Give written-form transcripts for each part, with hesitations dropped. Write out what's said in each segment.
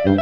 Yo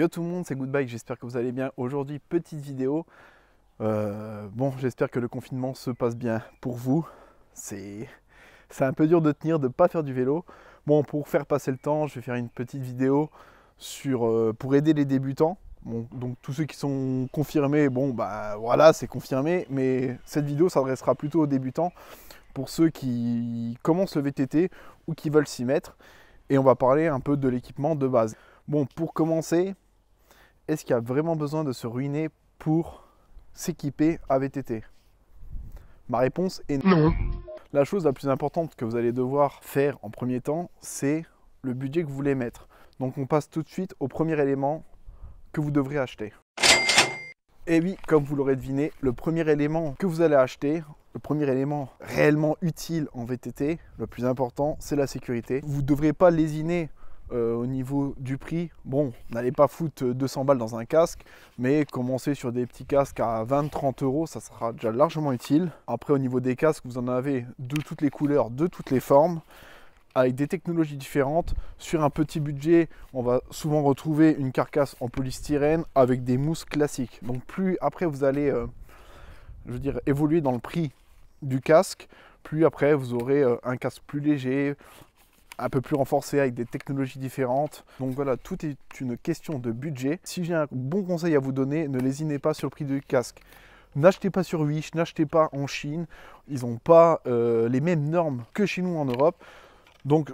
tout le monde, c'est Goodbye, j'espère que vous allez bien. Aujourd'hui, petite vidéo. Bon, j'espère que le confinement se passe bien pour vous. C'est un peu dur de tenir, de ne pas faire du vélo. Bon, pour faire passer le temps, je vais faire une petite vidéo pour aider les débutants. Bon, donc tous ceux qui sont confirmés, bon bah voilà, c'est confirmé. Mais cette vidéo s'adressera plutôt aux débutants, pour ceux qui commencent le VTT ou qui veulent s'y mettre. Et on va parler un peu de l'équipement de base. Bon, pour commencer, est-ce qu'il y a vraiment besoin de se ruiner pour s'équiper à VTT? Ma réponse est non. La chose la plus importante que vous allez devoir faire en premier temps, c'est le budget que vous voulez mettre. Donc on passe tout de suite au premier élément que vous devrez acheter. Et oui, comme vous l'aurez deviné, le premier élément que vous allez acheter, le premier élément réellement utile en VTT, le plus important, c'est la sécurité. Vous ne devrez pas lésiner au niveau du prix. Bon, n'allez pas foutre 200 balles dans un casque, mais commencez sur des petits casques à 20-30 euros, ça sera déjà largement utile. Après, au niveau des casques, vous en avez de toutes les couleurs, de toutes les formes, avec des technologies différentes. Sur un petit budget, on va souvent retrouver une carcasse en polystyrène avec des mousses classiques. Donc plus après vous allez je veux dire, évoluer dans le prix du casque, plus après vous aurez un casque plus léger, un peu plus renforcé avec des technologies différentes. Donc voilà, tout est une question de budget. Si j'ai un bon conseil à vous donner, ne lésinez pas sur le prix du casque. N'achetez pas sur Wish, n'achetez pas en Chine. Ils n'ont pas les mêmes normes que chez nous en Europe. Donc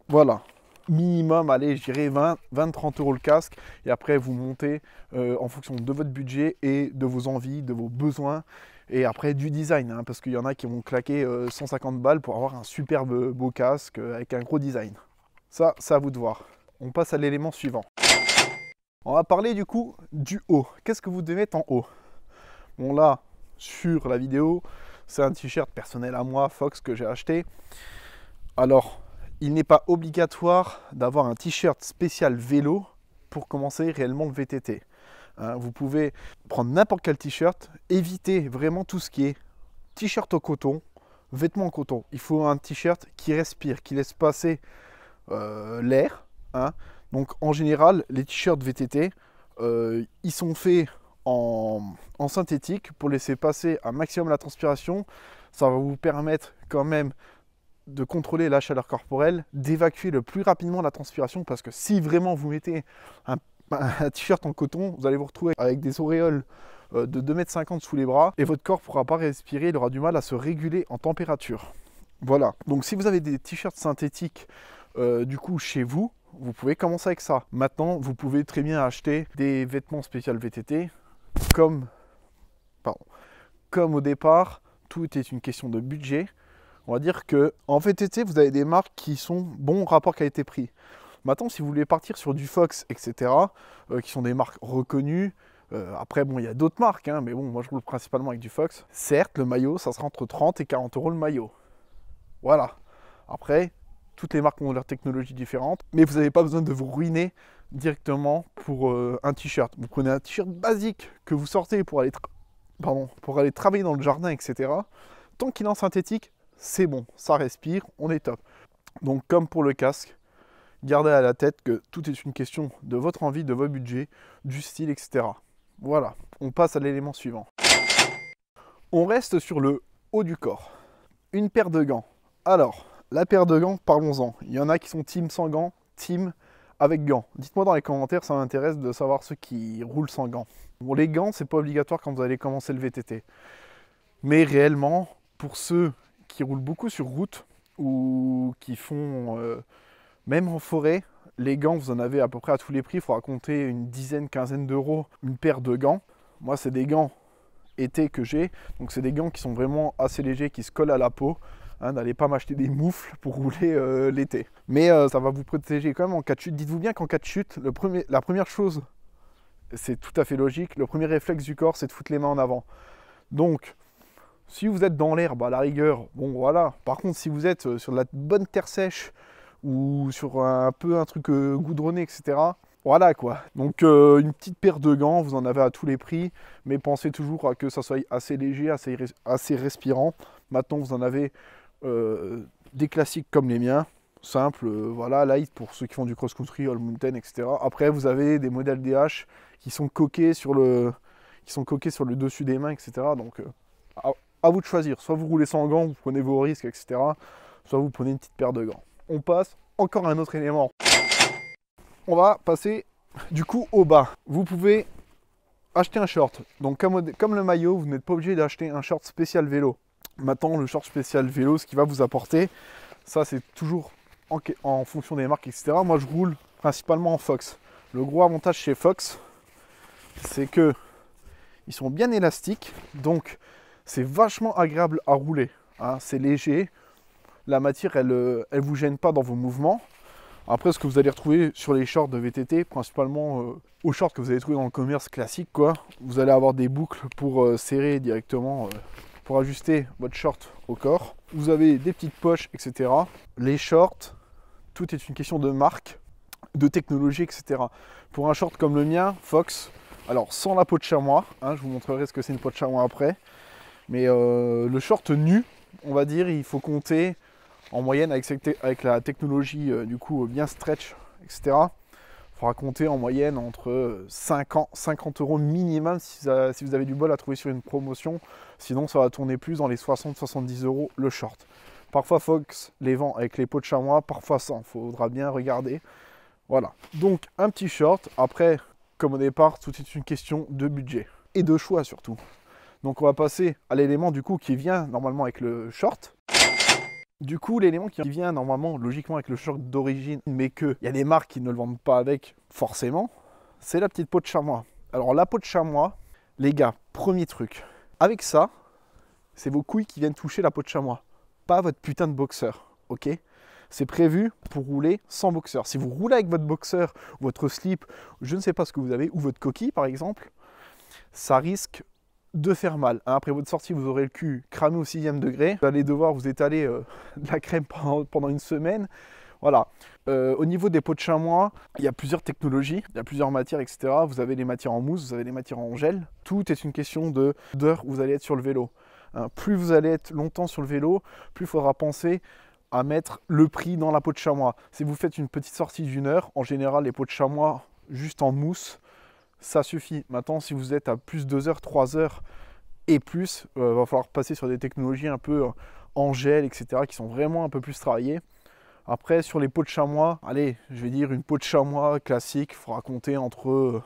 voilà, minimum, allez, je dirais 20-30 euros le casque. Et après, vous montez en fonction de votre budget et de vos envies, de vos besoins. Et après, du design, hein, parce qu'il y en a qui vont claquer 150 balles pour avoir un superbe beau casque avec un gros design. Ça, c'est à vous de voir. On passe à l'élément suivant. On va parler du coup du haut. Qu'est-ce que vous devez mettre en haut? Bon là, sur la vidéo, c'est un t-shirt personnel à moi, Fox, que j'ai acheté. Alors, il n'est pas obligatoire d'avoir un t-shirt spécial vélo pour commencer réellement le VTT. Hein, vous pouvez prendre n'importe quel t-shirt, évitez vraiment tout ce qui est t-shirt au coton, vêtements en coton. Il faut un t-shirt qui respire, qui laisse passer l'air. Hein. Donc en général, les t-shirts VTT, ils sont faits en synthétique pour laisser passer un maximum la transpiration. Ça va vous permettre quand même de contrôler la chaleur corporelle, d'évacuer le plus rapidement la transpiration, parce que si vraiment vous mettez un t-shirt en coton, vous allez vous retrouver avec des auréoles de 2,50 m sous les bras et votre corps ne pourra pas respirer, il aura du mal à se réguler en température. Voilà, donc si vous avez des t-shirts synthétiques du coup chez vous, vous pouvez commencer avec ça. Maintenant, vous pouvez très bien acheter des vêtements spécial VTT, comme au départ, tout est une question de budget. On va dire qu'en VTT, vous avez des marques qui sont bons rapport qualité-prix. Maintenant, si vous voulez partir sur du Fox, etc., qui sont des marques reconnues, après, bon, il y a d'autres marques, hein, mais bon, moi je roule principalement avec du Fox. Certes, le maillot, ça sera entre 30 et 40 euros le maillot. Voilà. Après, toutes les marques ont leurs technologies différentes, mais vous n'avez pas besoin de vous ruiner directement pour un t-shirt. Vous prenez un t-shirt basique que vous sortez pour aller travailler dans le jardin, etc. Tant qu'il est en synthétique, c'est bon, ça respire, on est top. Donc comme pour le casque, gardez à la tête que tout est une question de votre envie, de votre budget, du style, etc. Voilà, on passe à l'élément suivant. On reste sur le haut du corps. Une paire de gants. Alors, la paire de gants, parlons-en. Il y en a qui sont team sans gants, team avec gants. Dites-moi dans les commentaires, ça m'intéresse de savoir ceux qui roulent sans gants. Bon, les gants, c'est pas obligatoire quand vous allez commencer le VTT. Mais réellement, pour ceux qui roulent beaucoup sur route ou qui font même en forêt, les gants, vous en avez à peu près à tous les prix. Il faudra compter une dizaine, quinzaine d'euros une paire de gants. Moi, c'est des gants été que j'ai. Donc, c'est des gants qui sont vraiment assez légers, qui se collent à la peau. Hein, n'allez pas m'acheter des moufles pour rouler l'été. Mais ça va vous protéger quand même en cas de chute. Dites-vous bien qu'en cas de chute, la première chose, c'est tout à fait logique, le premier réflexe du corps, c'est de foutre les mains en avant. Donc, si vous êtes dans l'herbe, à la rigueur, bon voilà. Par contre, si vous êtes sur de la bonne terre sèche ou sur un truc goudronné, etc., voilà quoi. Donc une petite paire de gants, vous en avez à tous les prix, mais pensez toujours à que ça soit assez léger, assez respirant. Maintenant, vous en avez des classiques comme les miens, simples, voilà, light pour ceux qui font du cross-country, all mountain, etc. Après, vous avez des modèles DH qui sont coqués sur le dessus des mains, etc. Donc, à vous de choisir. Soit vous roulez sans gants, vous prenez vos risques, etc. Soit vous prenez une petite paire de gants. On passe encore à un autre élément. On va passer du coup au bas. Vous pouvez acheter un short. Donc comme le maillot, vous n'êtes pas obligé d'acheter un short spécial vélo. Maintenant, le short spécial vélo, ce qui va vous apporter, ça c'est toujours en fonction des marques, etc. Moi, je roule principalement en Fox. Le gros avantage chez Fox, c'est que ils sont bien élastiques, donc c'est vachement agréable à rouler. Hein. C'est léger, la matière, elle vous gêne pas dans vos mouvements. Après, ce que vous allez retrouver sur les shorts de VTT, principalement aux shorts que vous allez trouver dans le commerce classique, quoi, vous allez avoir des boucles pour serrer directement, pour ajuster votre short au corps. Vous avez des petites poches, etc. Les shorts, tout est une question de marque, de technologie, etc. Pour un short comme le mien, Fox, alors sans la peau de chamois, hein, je vous montrerai ce que c'est une peau de chamois après, mais le short nu, on va dire, il faut compter en moyenne avec la technologie du coup bien stretch, etc. Il faudra compter en moyenne entre 50 € minimum si vous avez du bol à trouver sur une promotion. Sinon, ça va tourner plus dans les 60-70 € le short. Parfois, Fox les vend avec les peaux de chamois, parfois sans. Il faudra bien regarder. Voilà. Donc, un petit short. Après, comme au départ, tout est une question de budget et de choix surtout. Donc, on va passer à l'élément du coup qui vient normalement avec le short. Du coup, l'élément qui vient normalement, logiquement, avec le short d'origine, mais qu'il y a des marques qui ne le vendent pas avec, forcément, c'est la petite peau de chamois. Alors, la peau de chamois, les gars, premier truc. Avec ça, c'est vos couilles qui viennent toucher la peau de chamois, pas votre putain de boxeur, ok? C'est prévu pour rouler sans boxeur. Si vous roulez avec votre boxeur, votre slip, je ne sais pas ce que vous avez, ou votre coquille, par exemple, ça risque de faire mal. Après votre sortie, vous aurez le cul cramé au 6e degré. Vous allez devoir vous étaler de la crème pendant une semaine. Voilà. Au niveau des peaux de chamois, il y a plusieurs technologies, il y a plusieurs matières, etc. Vous avez les matières en mousse, vous avez les matières en gel. Tout est une question d'heure où vous allez être sur le vélo. Hein, plus vous allez être longtemps sur le vélo, plus il faudra penser à mettre le prix dans la peau de chamois. Si vous faites une petite sortie d'1 heure, en général, les peaux de chamois juste en mousse, ça suffit. Maintenant, si vous êtes à plus de 2 heures, 3 heures et plus, va falloir passer sur des technologies un peu en gel, etc., qui sont vraiment un peu plus travaillées. Après, sur les peaux de chamois, allez, je vais dire une peau de chamois classique, il faudra compter entre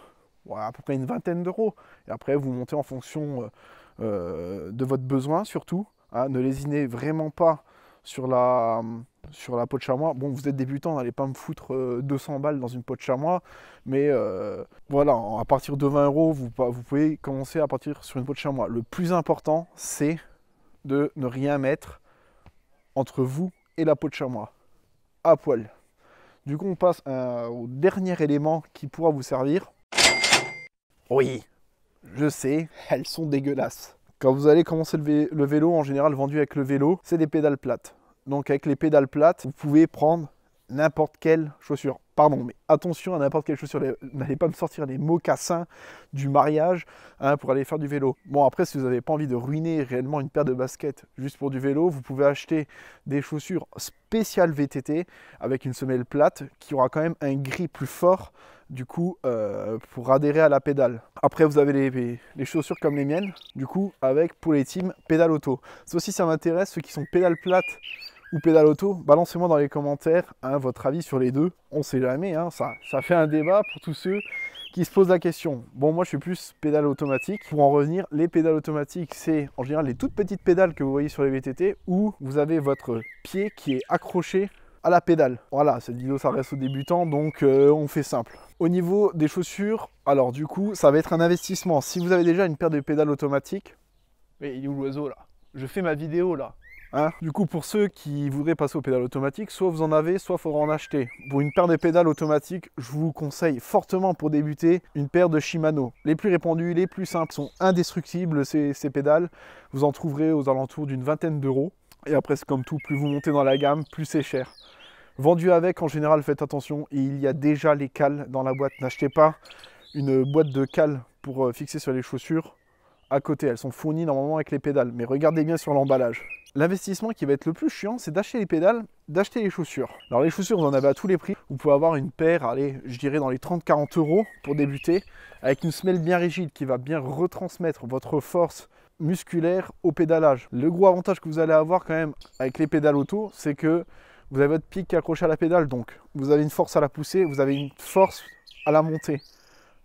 à peu près une vingtaine d'euros. Et après, vous montez en fonction de votre besoin, surtout. Hein, ne lésinez vraiment pas sur la peau de chamois. Bon, vous êtes débutant, n'allez pas me foutre 200 balles dans une peau de chamois, mais voilà, à partir de 20 €, vous pouvez commencer à partir sur une peau de chamois. Le plus important, c'est de ne rien mettre entre vous et la peau de chamois, à poil. Du coup, on passe au dernier élément qui pourra vous servir. Oui, je sais, elles sont dégueulasses. Quand vous allez commencer le vélo, en général vendu avec le vélo, c'est des pédales plates. Donc avec les pédales plates, vous pouvez prendre n'importe quelle chaussure. Pardon, mais attention à n'importe quelle chaussure. N'allez pas me sortir les mocassins du mariage pour aller faire du vélo. Bon, après, si vous n'avez pas envie de ruiner réellement une paire de baskets juste pour du vélo, vous pouvez acheter des chaussures spéciales VTT avec une semelle plate qui aura quand même un gris plus fort du coup pour adhérer à la pédale. Après, vous avez les chaussures comme les miennes, du coup avec pour les teams pédale auto. Ça aussi, ça m'intéresse, ceux qui sont pédale plate ou pédale auto, balancez-moi dans les commentaires votre avis sur les deux. On sait jamais, ça fait un débat pour tous ceux qui se posent la question. Bon, moi je suis plus pédale automatique. Pour en revenir, les pédales automatiques, c'est en général les toutes petites pédales que vous voyez sur les VTT où vous avez votre pied qui est accroché à la pédale. Voilà, cette vidéo ça reste aux débutants, donc on fait simple. Au niveau des chaussures, alors du coup, ça va être un investissement. Si vous avez déjà une paire de pédales automatiques, mais il est où l'oiseau là? Je fais ma vidéo là. Du coup, pour ceux qui voudraient passer aux pédales automatiques, soit vous en avez, soit il faudra en acheter. Pour une paire de pédales automatiques, je vous conseille fortement pour débuter une paire de Shimano. Les plus répandues, les plus simples, sont indestructibles ces pédales. Vous en trouverez aux alentours d'une vingtaine d'euros. Et après, c'est comme tout, plus vous montez dans la gamme, plus c'est cher. Vendu avec, en général, faites attention, il y a déjà les cales dans la boîte. N'achetez pas une boîte de cales pour fixer sur les chaussures à côté. Elles sont fournies normalement avec les pédales. Mais regardez bien sur l'emballage. L'investissement qui va être le plus chiant, c'est d'acheter les pédales, d'acheter les chaussures. Alors les chaussures, vous en avez à tous les prix. Vous pouvez avoir une paire, allez, je dirais dans les 30-40 € pour débuter, avec une semelle bien rigide qui va bien retransmettre votre force musculaire au pédalage. Le gros avantage que vous allez avoir quand même avec les pédales auto, c'est que vous avez votre pied qui est accroché à la pédale, donc vous avez une force à la pousser, vous avez une force à la monter.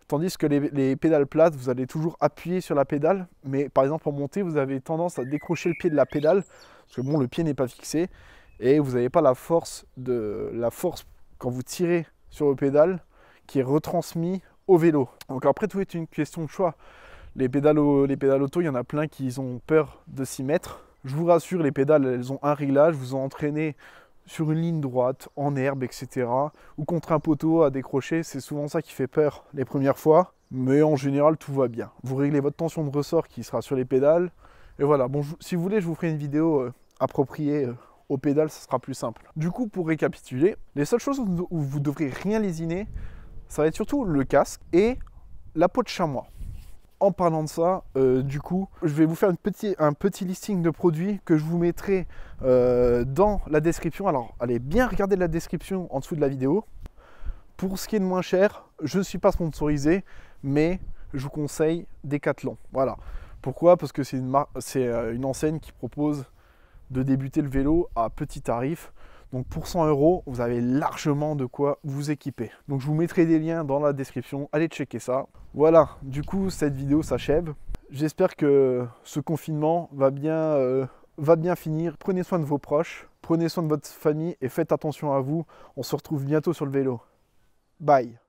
Tandis que les pédales plates, vous allez toujours appuyer sur la pédale, mais par exemple en montée, vous avez tendance à décrocher le pied de la pédale, parce que bon, le pied n'est pas fixé, et vous n'avez pas la force quand vous tirez sur le pédale qui est retransmis au vélo. Donc après, tout est une question de choix. Les pédales auto, il y en a plein qui ont peur de s'y mettre. Je vous rassure, les pédales, elles ont un réglage, vous entraînez sur une ligne droite, en herbe, etc. ou contre un poteau à décrocher. C'est souvent ça qui fait peur les premières fois. Mais en général, tout va bien. Vous réglez votre tension de ressort qui sera sur les pédales. Et voilà, bon, si vous voulez, je vous ferai une vidéo appropriée aux pédales, ça sera plus simple. Du coup, pour récapituler, les seules choses où vous devrez rien lésiner, ça va être surtout le casque et la peau de chamois. En parlant de ça, du coup, je vais vous faire un petit listing de produits que je vous mettrai dans la description. Alors, allez bien regarder la description en dessous de la vidéo. Pour ce qui est de moins cher, je ne suis pas sponsorisé, mais je vous conseille Decathlon. Voilà. Pourquoi? Parce que c'est une enseigne qui propose de débuter le vélo à petit tarif. Donc pour 100 €, vous avez largement de quoi vous équiper. Donc je vous mettrai des liens dans la description, allez checker ça. Voilà, du coup cette vidéo s'achève. J'espère que ce confinement va bien finir. Prenez soin de vos proches, prenez soin de votre famille et faites attention à vous. On se retrouve bientôt sur le vélo. Bye.